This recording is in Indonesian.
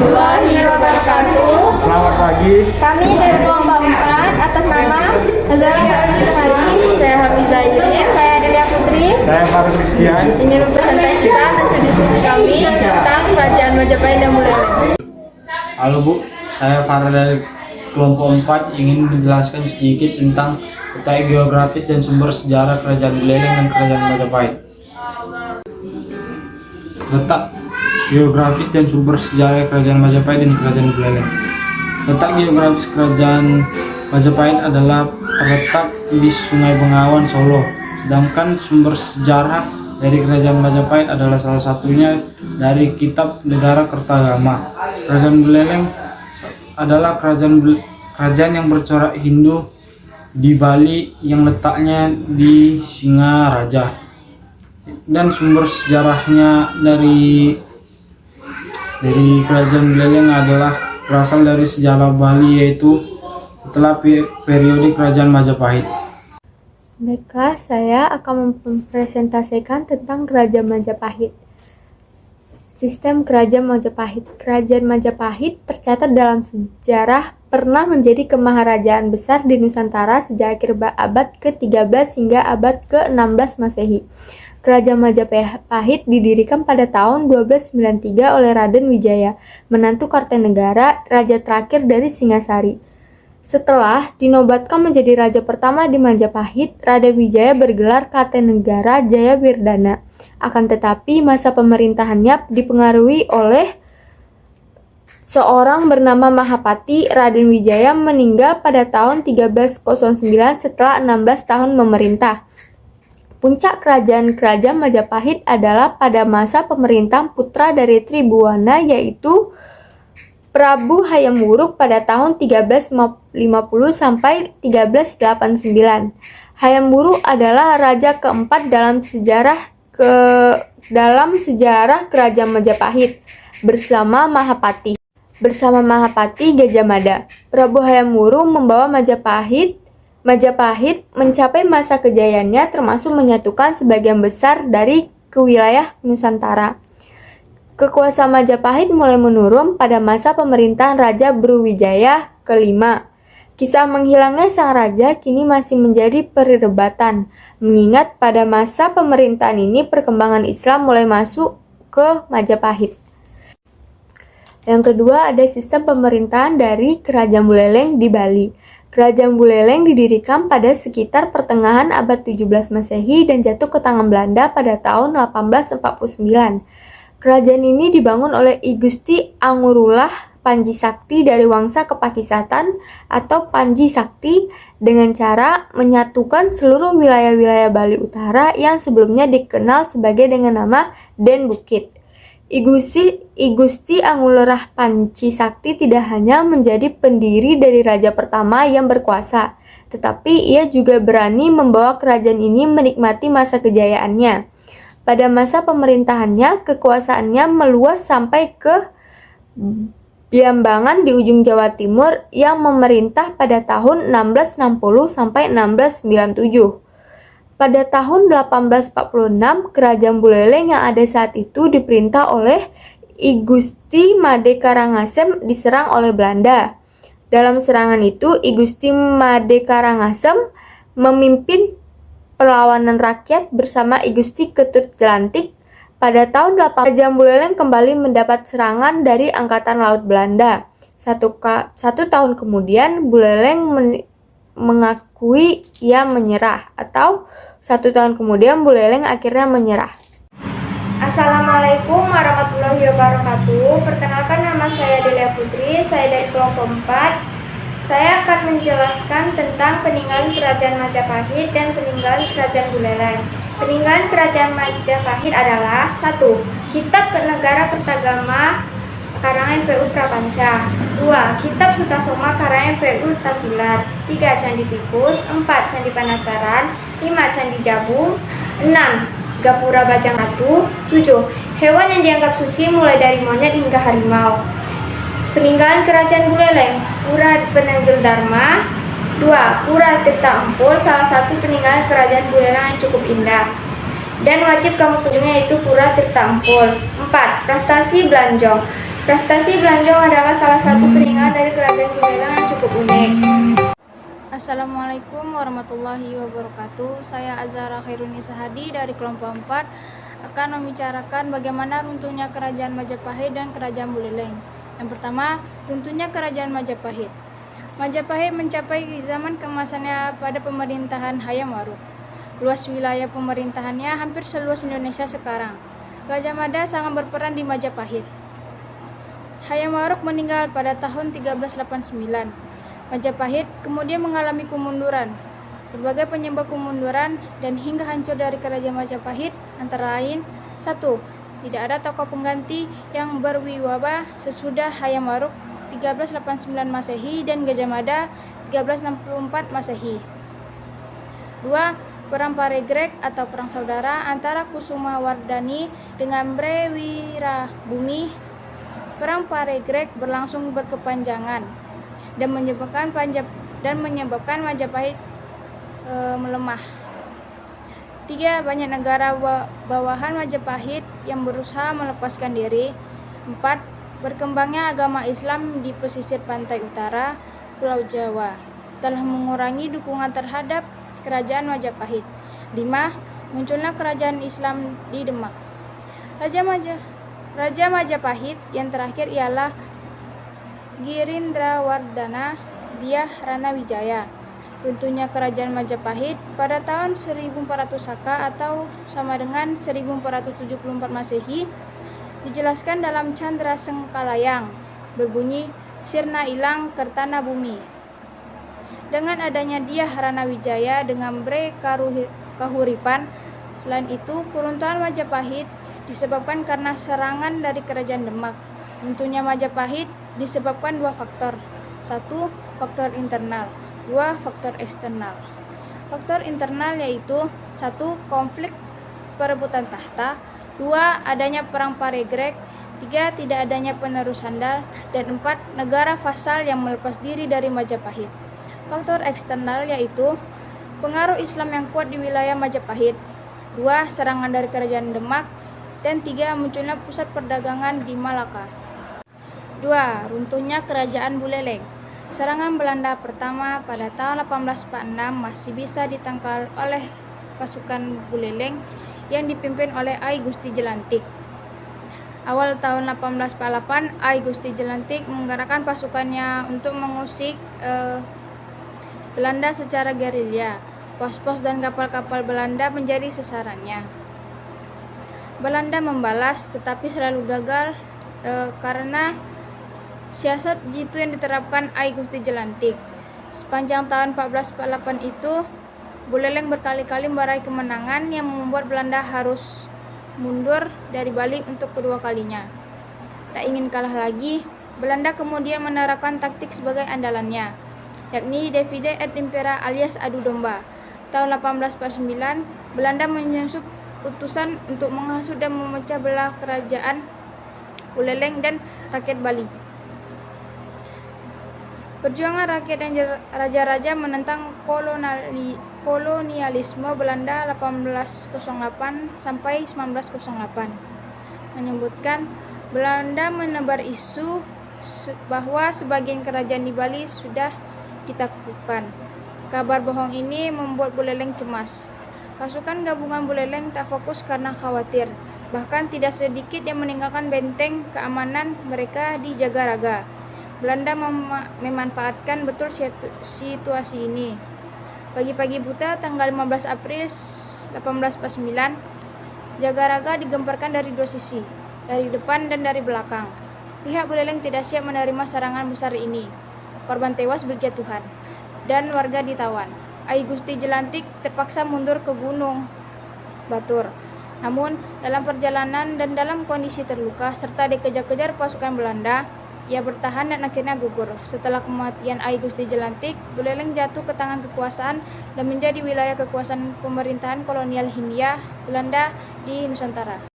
warahmatullahi wabarakatuh. Selamat pagi. Kami dari kelompok 4 atas nama Azara Farisari, saya Hamizah Irin, saya Delia Putri, Saya Faruk Christian. ingin mempresentasikan hasil diskusi kami tentang Kerajaan Majapahit dan Buleleng. Halo Bu, saya Farah dari kelompok 4 ingin menjelaskan sedikit tentang letak geografis dan sumber sejarah Kerajaan Buleleng dan Kerajaan Majapahit. Letak geografis dan sumber sejarah Kerajaan Majapahit dan Kerajaan Buleleng. Letak geografis Kerajaan Majapahit adalah terletak di Sungai Bengawan, Solo. Sedangkan sumber sejarah dari Kerajaan Majapahit adalah salah satunya dari Kitab Negara Kertagama. Kerajaan Buleleng adalah kerajaan yang bercorak Hindu di Bali yang letaknya di Singaraja. Dan sumber sejarahnya dari Kerajaan Buleleng adalah berasal dari sejarah Bali, yaitu setelah periode Kerajaan Majapahit. Baiklah, saya akan mempresentasikan tentang Kerajaan Majapahit. Sistem Kerajaan Majapahit. Kerajaan Majapahit tercatat dalam sejarah pernah menjadi kemaharajaan besar di Nusantara sejak akhir abad ke-13 hingga abad ke-16 Masehi. Kerajaan Majapahit didirikan pada tahun 1293 oleh Raden Wijaya, menantu Kartanegara, raja terakhir dari Singasari. Setelah dinobatkan menjadi raja pertama di Majapahit, Raden Wijaya bergelar Kartanegara Jayawirdana. Akan tetapi masa pemerintahannya dipengaruhi oleh seorang bernama Mahapati. Raden Wijaya meninggal pada tahun 1309 setelah 16 tahun memerintah. Puncak kerajaan Majapahit adalah pada masa pemerintahan putra dari Tribhuwana, yaitu Prabu Hayam Wuruk pada tahun 1350 sampai 1389. Hayam Wuruk adalah raja keempat dalam sejarah Kerajaan Majapahit bersama Mahapati Gajah Mada. Prabu Hayam Wuruk membawa Majapahit mencapai masa kejayaannya, termasuk menyatukan sebagian besar dari wilayah Nusantara. Kekuasaan Majapahit mulai menurun pada masa pemerintahan Raja Bruwijaya kelima. Kisah menghilangnya sang raja kini masih menjadi perdebatan, mengingat pada masa pemerintahan ini perkembangan Islam mulai masuk ke Majapahit. Yang kedua, ada sistem pemerintahan dari Kerajaan Buleleng di Bali. Kerajaan Buleleng didirikan pada sekitar pertengahan abad 17 Masehi dan jatuh ke tangan Belanda pada tahun 1849. Kerajaan ini dibangun oleh I Gusti Angurullah Panji Sakti dari Wangsa Kepakisatan atau Panji Sakti dengan cara menyatukan seluruh wilayah-wilayah Bali Utara yang sebelumnya dikenal sebagai dengan nama Den Bukit. I Gusti Angurullah Panji Sakti tidak hanya menjadi pendiri dari raja pertama yang berkuasa, tetapi ia juga berani membawa kerajaan ini menikmati masa kejayaannya. Pada masa pemerintahannya, kekuasaannya meluas sampai ke Biambangan di ujung Jawa Timur yang memerintah pada tahun 1660 sampai 1697. Pada tahun 1846, Kerajaan Buleleng yang ada saat itu diperintah oleh I Gusti Made Karangasem diserang oleh Belanda. Dalam serangan itu, I Gusti Made Karangasem memimpin perlawanan rakyat bersama I Gusti Ketut Jelantik. Pada tahun 8, Kerajaan Buleleng kembali mendapat serangan dari Angkatan Laut Belanda. Satu tahun kemudian, Buleleng mengakui ia menyerah, atau 1 tahun kemudian Buleleng akhirnya menyerah. Assalamualaikum warahmatullahi wabarakatuh. Perkenalkan, nama saya Delia Putri, saya dari kelompok 4. Saya akan menjelaskan tentang peninggalan Kerajaan Majapahit dan peninggalan Kerajaan Buleleng. Peninggalan Kerajaan Majapahit adalah 1. Kitab Negara Kertagama karangan PU Prapanca. 2. Kitab Sutasoma karangan PU Tatilar. 3. Candi Tikus. 4. Candi Panataran. 5. Candi Jabung. 6. Gapura Bajang Ratu. 7. Hewan yang dianggap suci mulai dari monyet hingga harimau. Peninggalan Kerajaan Buleleng, Pura Penenggel Dharma. 2. Pura Tirta Empul, salah satu peninggalan Kerajaan Buleleng yang cukup indah dan wajib kamu kunjungi, yaitu Pura Tirta Empul. 4. Prestasi Blanjong. Prestasi Belanjong adalah salah satu keringanan dari Kerajaan Buleleng yang cukup unik. Assalamualaikum warahmatullahi wabarakatuh. Saya Azhara Khairunisa Hadi dari kelompok 4 akan membicarakan bagaimana runtuhnya Kerajaan Majapahit dan Kerajaan Buleleng. Yang pertama, runtuhnya Kerajaan Majapahit. Majapahit mencapai zaman keemasannya pada pemerintahan Hayam Wuruk. Luas wilayah pemerintahannya hampir seluas Indonesia sekarang. Gajah Mada sangat berperan di Majapahit. Hayam Wuruk meninggal pada tahun 1389. Majapahit kemudian mengalami kemunduran. Berbagai penyebab kemunduran dan hingga hancur dari Kerajaan Majapahit antara lain: 1. Tidak ada tokoh pengganti yang berwibawa sesudah Hayam Wuruk 1389 Masehi dan Gajah Mada 1364 Masehi. 2. Perang Paregreg atau Perang Saudara antara Kusuma Wardani dengan Bre Wirabumi. Perang Paregreg berlangsung berkepanjangan dan menyebabkan Majapahit melemah. 3. Banyak negara bawahan Majapahit yang berusaha melepaskan diri. 4. Berkembangnya agama Islam di pesisir pantai utara Pulau Jawa telah mengurangi dukungan terhadap Kerajaan Majapahit. 5. Munculnya Kerajaan Islam di Demak. Raja Majapahit yang terakhir ialah Girindrawardhana Dyah Ranawijaya. Runtuhnya Kerajaan Majapahit pada tahun 1400 Saka atau sama dengan 1474 Masehi dijelaskan dalam Candra Sengkalayang, berbunyi Sirna ilang kertana bumi. Dengan adanya Dyah Ranawijaya dengan Bre Kahuripan. Selain itu, keruntuhan Majapahit disebabkan karena serangan dari Kerajaan Demak. Runtuhnya Majapahit disebabkan 2 faktor. 1. Faktor internal. 2. Faktor eksternal. Faktor internal yaitu 1. Konflik perebutan tahta. 2. Adanya perang Paregreg. 3. Tidak adanya penerus handal. Dan 4. Negara vasal yang melepas diri dari Majapahit. Faktor eksternal yaitu pengaruh Islam yang kuat di wilayah Majapahit. 2. Serangan dari Kerajaan Demak. Dan 3. Munculnya pusat perdagangan di Malaka. 2. Runtuhnya Kerajaan Buleleng. Serangan Belanda pertama pada tahun 1846 masih bisa ditangkal oleh pasukan Buleleng yang dipimpin oleh Ai Gusti Jelantik. Awal tahun 1848, Ai Gusti Jelantik menggerakkan pasukannya untuk mengusik Belanda secara gerilya. Pos-pos dan kapal-kapal Belanda menjadi sasarannya. Belanda membalas, tetapi selalu gagal karena siasat jitu yang diterapkan Ai Gusti Jelantik. Sepanjang tahun 1448 itu, Buleleng berkali-kali meraih kemenangan yang membuat Belanda harus mundur dari Bali untuk kedua kalinya. Tak ingin kalah lagi, Belanda kemudian menerapkan taktik sebagai andalannya, yakni divide et impera alias adu domba. Tahun 1849, Belanda menyusup utusan untuk menghasut dan memecah belah Kerajaan Buleleng dan rakyat Bali. Perjuangan rakyat dan raja-raja menentang kolonialisme Belanda 1808 sampai 1908 menyebutkan Belanda menebar isu bahwa sebagian kerajaan di Bali sudah ditaklukkan. Kabar bohong ini membuat Buleleng cemas. Pasukan gabungan Buleleng tak fokus karena khawatir. Bahkan tidak sedikit yang meninggalkan benteng keamanan mereka di Jagaraga. Belanda memanfaatkan betul situasi ini. Pagi-pagi buta tanggal 15 April 1849, Jagaraga digemparkan dari 2 sisi, dari depan dan dari belakang. Pihak Buleleng tidak siap menerima serangan besar ini. Korban tewas berjatuhan dan warga ditawan. Ai Gusti Jelantik terpaksa mundur ke Gunung Batur. Namun, dalam perjalanan dan dalam kondisi terluka serta dikejar-kejar pasukan Belanda, ia bertahan dan akhirnya gugur. Setelah kematian Ai Gusti Jelantik, Buleleng jatuh ke tangan kekuasaan dan menjadi wilayah kekuasaan pemerintahan kolonial Hindia Belanda di Nusantara.